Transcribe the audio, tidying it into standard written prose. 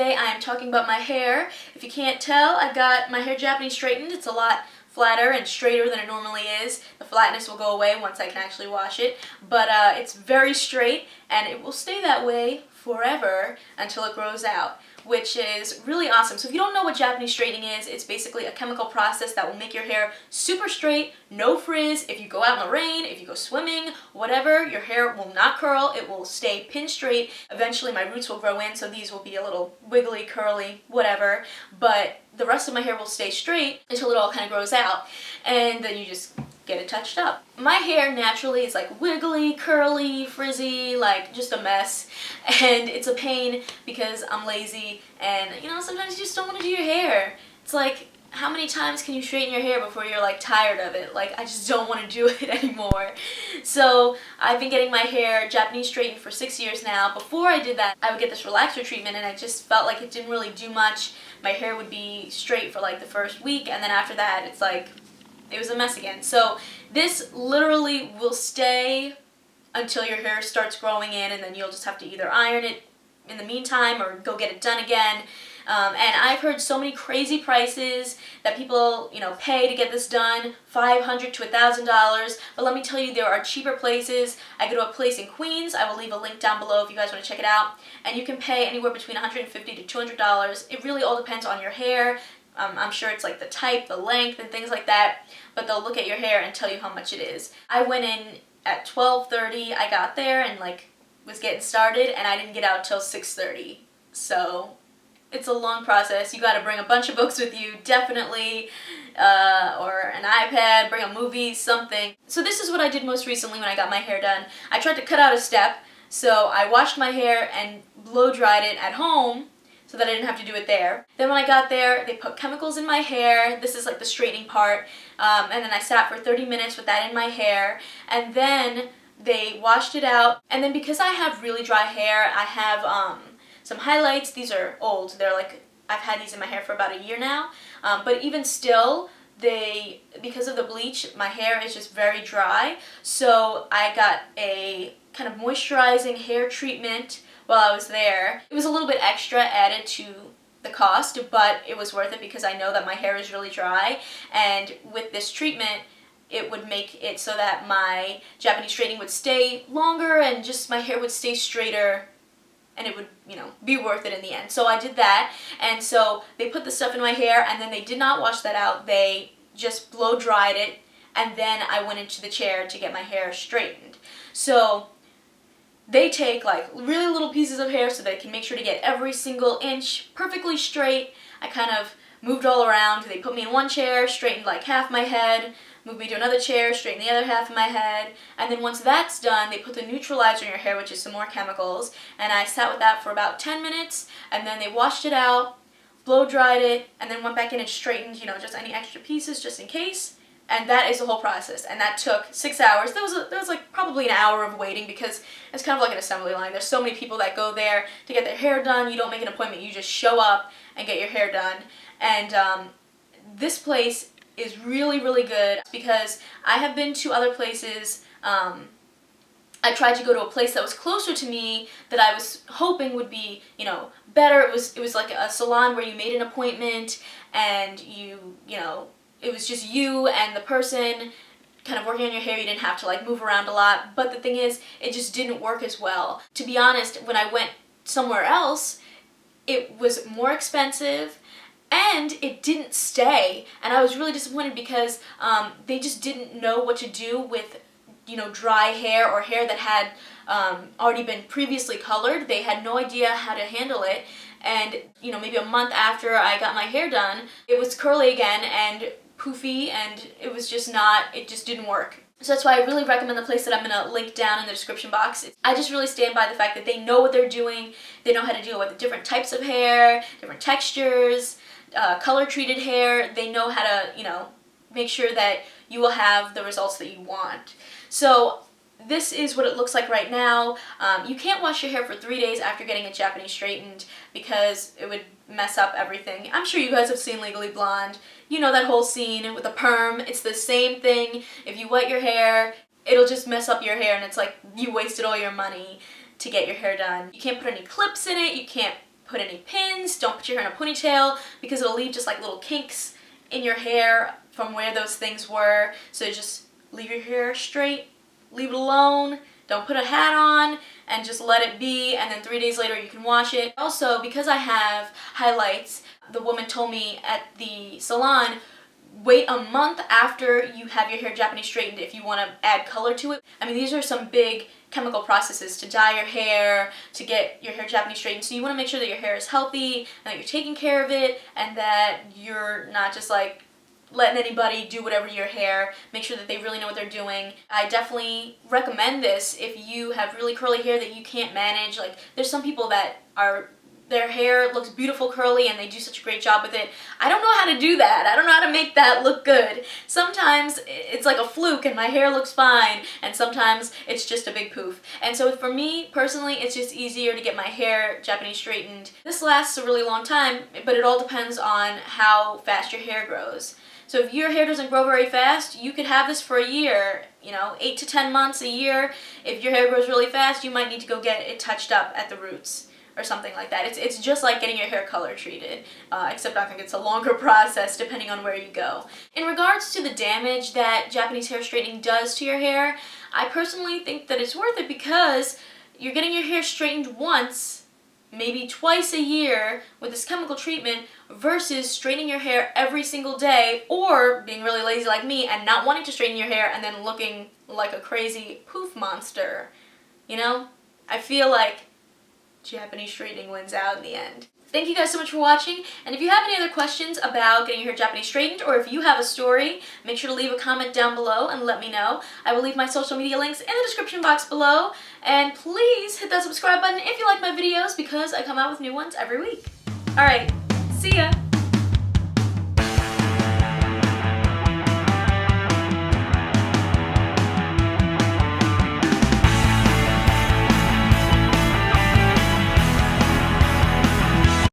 today I am talking about my hair. If you can't tell, I got my hair Japanese straightened. It's a lot flatter and straighter than it normally is. The flatness will go away once I can actually wash it, but it's very straight and it will stay that way forever until it grows out, which is really awesome. So if you don't know what Japanese straightening is, it's basically a chemical process that will make your hair super straight, no frizz. If you go out in the rain, if you go swimming, whatever, your hair will not curl, it will stay pin straight. Eventually my roots will grow in, so these will be a little wiggly, curly, whatever, but the rest of my hair will stay straight until it all kind of grows out, and then you just get it touched up. My hair naturally is like wiggly, curly, frizzy, like just a mess, and it's a pain because I'm lazy and sometimes you just don't want to do your hair. It's like, how many times can you straighten your hair before you're like tired of it? Like, I just don't want to do it anymore. So I've been getting my hair Japanese straightened for 6 years now. Before I did that, I would get this relaxer treatment and I just felt like it didn't really do much. My hair would be straight for like the first week, and then after that it's like it was a mess again. So this literally will stay until your hair starts growing in, and then you'll just have to either iron it in the meantime or go get it done again. And I've heard so many crazy prices that people, pay to get this done, $500 to $1,000. But let me tell you, there are cheaper places. I go to a place in Queens. I will leave a link down below if you guys want to check it out. And you can pay anywhere between $150 to $200. It really all depends on your hair. I'm sure it's like the type, the length, and things like that. But they'll look at your hair and tell you how much it is. I went in at 12:30. I got there and was getting started, and I didn't get out till 6:30. So it's a long process. You got to bring a bunch of books with you, definitely, or an iPad, bring a movie, something. So this is what I did most recently when I got my hair done. I tried to cut out a step, so I washed my hair and blow dried it at home so that I didn't have to do it there. Then when I got there, they put chemicals in my hair. This is like the straightening part, and then I sat for 30 minutes with that in my hair, and then they washed it out. And then because I have really dry hair, I have some highlights. These are old. They're like, I've had these in my hair for about a year now. But even still, because of the bleach, my hair is just very dry. So I got a kind of moisturizing hair treatment while I was there. It was a little bit extra added to the cost, but it was worth it because I know that my hair is really dry. And with this treatment, it would make it so that my Japanese straightening would stay longer and just my hair would stay straighter, and it would, be worth it in the end. So I did that, and so they put the stuff in my hair, and then they did not wash that out. They just blow dried it, and then I went into the chair to get my hair straightened. So they take like really little pieces of hair so they can make sure to get every single inch perfectly straight. I kind of moved all around. They put me in one chair, straightened like half my head, moved me to another chair, straighten the other half of my head, and then once that's done, they put the neutralizer in your hair, which is some more chemicals, and I sat with that for about 10 minutes, and then they washed it out, blow dried it, and then went back in and straightened, just any extra pieces just in case, and that is the whole process, and that took 6 hours. There was like probably an hour of waiting because it's kind of like an assembly line. There's so many people that go there to get their hair done. You don't make an appointment, you just show up and get your hair done, and this place is really, really good because I have been to other places. I tried to go to a place that was closer to me that I was hoping would be, better. It was like a salon where you made an appointment and it was just you and the person kind of working on your hair. You didn't have to move around a lot. But the thing is, it just didn't work as well. To be honest, when I went somewhere else, it was more expensive and it didn't stay, and I was really disappointed because they just didn't know what to do with dry hair or hair that had already been previously colored. They had no idea how to handle it, and maybe a month after I got my hair done, it was curly again and poofy, and it just didn't work. So that's why I really recommend the place that I'm going to link down in the description box. I just really stand by the fact that they know what they're doing. They know how to deal with different types of hair, different textures, color-treated hair. They know how to, make sure that you will have the results that you want. So this is what it looks like right now. You can't wash your hair for 3 days after getting it Japanese straightened because it would mess up everything. I'm sure you guys have seen Legally Blonde. You know that whole scene with the perm. It's the same thing. If you wet your hair, it'll just mess up your hair, and it's like you wasted all your money to get your hair done. You can't put any clips in it. You can't put any pins, don't put your hair in a ponytail because it'll leave just like little kinks in your hair from where those things were. So just leave your hair straight, leave it alone, don't put a hat on, and just let it be, and then 3 days later you can wash it. Also, because I have highlights, the woman told me at the salon, wait a month after you have your hair Japanese straightened if you want to add color to it. I mean, these are some big chemical processes to dye your hair, to get your hair Japanese straightened, so you want to make sure that your hair is healthy, and that you're taking care of it, and that you're not just like letting anybody do whatever to your hair. Make sure that they really know what they're doing. I definitely recommend this if you have really curly hair that you can't manage. Like, there's some people that their hair looks beautiful curly and they do such a great job with it. I don't know how to do that. I don't know how to make that look good. Sometimes it's like a fluke and my hair looks fine, and sometimes it's just a big poof. And so for me, personally, it's just easier to get my hair Japanese straightened. This lasts a really long time, but it all depends on how fast your hair grows. So if your hair doesn't grow very fast, you could have this for a year, 8 to 10 months, a year. If your hair grows really fast, you might need to go get it touched up at the roots or something like that. It's just like getting your hair color treated, except I think it's a longer process depending on where you go. In regards to the damage that Japanese hair straightening does to your hair, I personally think that it's worth it because you're getting your hair straightened once, maybe twice a year with this chemical treatment, versus straightening your hair every single day, or being really lazy like me and not wanting to straighten your hair and then looking like a crazy poof monster. I feel like Japanese straightening wins out in the end. Thank you guys so much for watching, and if you have any other questions about getting your hair Japanese straightened, or if you have a story, make sure to leave a comment down below and let me know. I will leave my social media links in the description box below, and please hit that subscribe button if you like my videos because I come out with new ones every week. Alright, see ya!